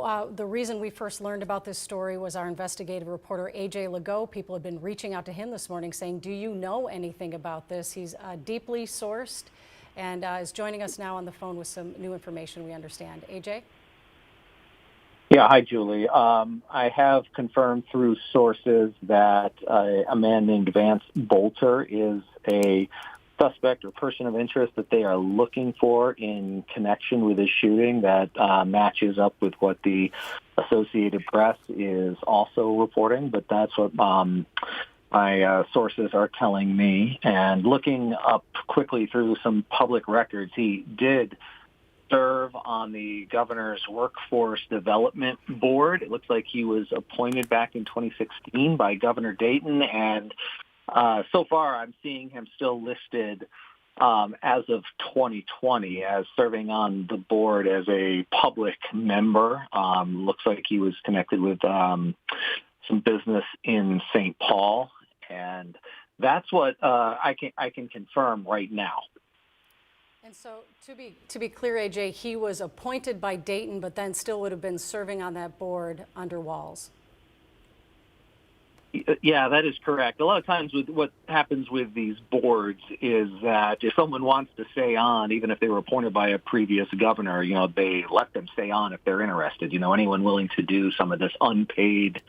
The reason we first learned about this story was our investigative reporter, AJ Legault. People have been reaching out to him this morning saying, do you know anything about this? He's deeply sourced and is joining us now on the phone with some new information, we understand. AJ? Yeah, hi, Julie. I have confirmed through sources that a man named Vance Bolter is a suspect or person of interest that they are looking for in connection with this shooting that matches up with what the Associated Press is also reporting. But that's what my sources are telling me. And looking up quickly through some public records, he did serve on the governor's workforce development board. It looks like he was appointed back in 2016 by Governor Dayton, and so far I'm seeing him still listed as of 2020 as serving on the board as a public member. Looks like he was connected with some business in St. Paul, and that's what I can confirm right now. And so, to be clear, AJ, he was appointed by Dayton, but then still would have been serving on that board under Walz. Yeah, that is correct. A lot of times with what happens with these boards is that if someone wants to stay on, even if they were appointed by a previous governor, they let them stay on if they're interested. Anyone willing to do some of this unpaid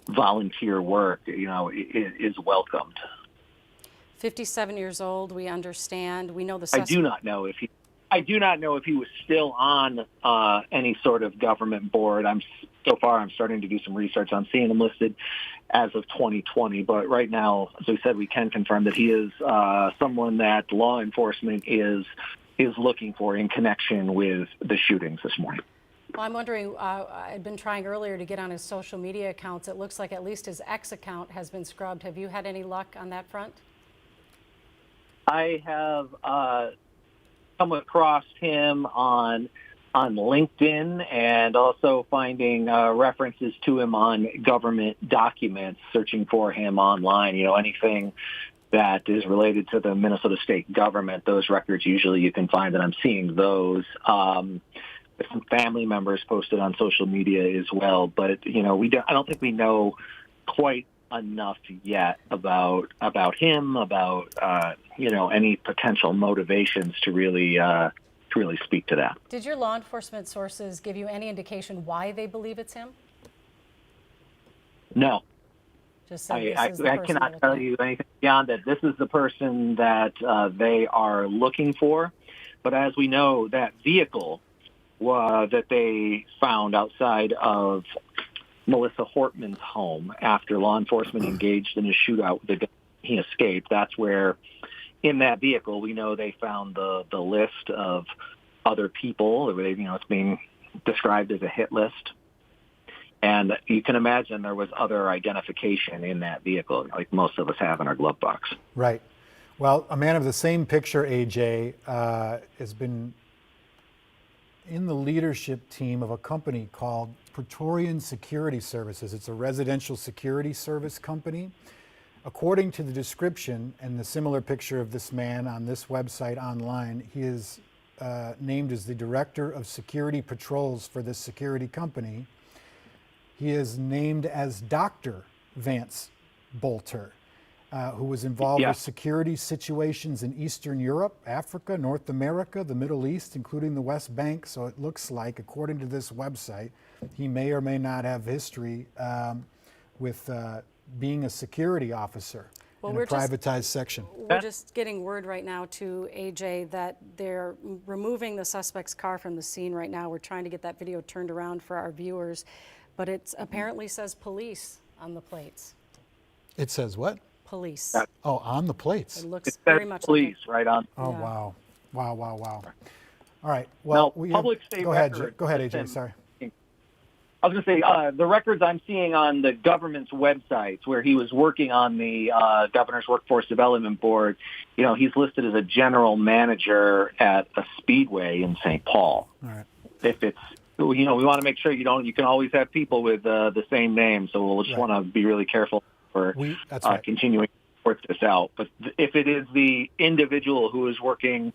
volunteer work, is welcomed. 57 years old, we understand. We know the I do not know if he was still on any sort of government board. I'm starting to do some research on seeing him listed as of 2020. But right now, as we said, we can confirm that he is someone that law enforcement is looking for in connection with the shootings this morning. Well, I'm wondering, I'd been trying earlier to get on his social media accounts. It looks like at least his X account has been scrubbed. Have you had any luck on that front? I have come across him on LinkedIn and also finding references to him on government documents, searching for him online. Anything that is related to the Minnesota state government, those records usually you can find, and I'm seeing those. Some family members posted on social media as well, but I don't think we know quite enough yet about him, about any potential motivations to really speak to that. Did your law enforcement sources give you any indication why they believe it's him? No. Just I cannot tell you anything beyond that. This is the person that they are looking for. But as we know, that vehicle that they found outside of Melissa Hortman's home after law enforcement engaged in a shootout with a gun, he escaped. That's where, in that vehicle, we know they found the list of other people. It's being described as a hit list. And you can imagine there was other identification in that vehicle, like most of us have in our glove box. Right. Well, a man of the same picture, AJ, has been in the leadership team of a company called Praetorian Security Services. It's a residential security service company. According to the description and the similar picture of this man on this website online, he is named as the director of security patrols for this security company. He is named as Dr. Vance Bolter, who was involved with security situations in Eastern Europe, Africa, North America, the Middle East, including the West Bank. So it looks like, according to this website, he may or may not have history with being a security officer in a privatized section. We're just getting word right now to AJ that they're removing the suspect's car from the scene right now. We're trying to get that video turned around for our viewers, but it apparently says police on the plates. It says what? Police. Oh, on the plates. It looks very much police like right on. Oh, yeah. Wow. All right. Well, now, public state go ahead, AJ. Sorry. I was going to say, the records I'm seeing on the government's websites where he was working on the governor's workforce development board, he's listed as a general manager at a speedway in St. Paul. All right. If it's, we want to make sure you can always have people with the same name. So we'll just want to be really careful for continuing to report this out. But if it is the individual who is working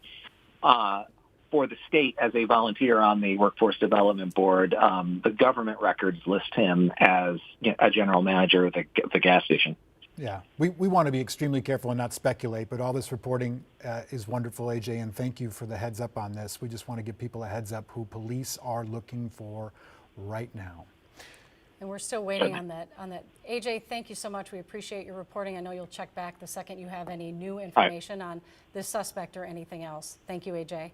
for the state as a volunteer on the Workforce Development Board. The government records list him as a general manager of the gas station. Yeah, we want to be extremely careful and not speculate, but all this reporting is wonderful, AJ, and thank you for the heads up on this. We just want to give people a heads up who police are looking for right now. And we're still waiting on that. AJ, thank you so much. We appreciate your reporting. I know you'll check back the second you have any new information on this suspect or anything else. Thank you, AJ.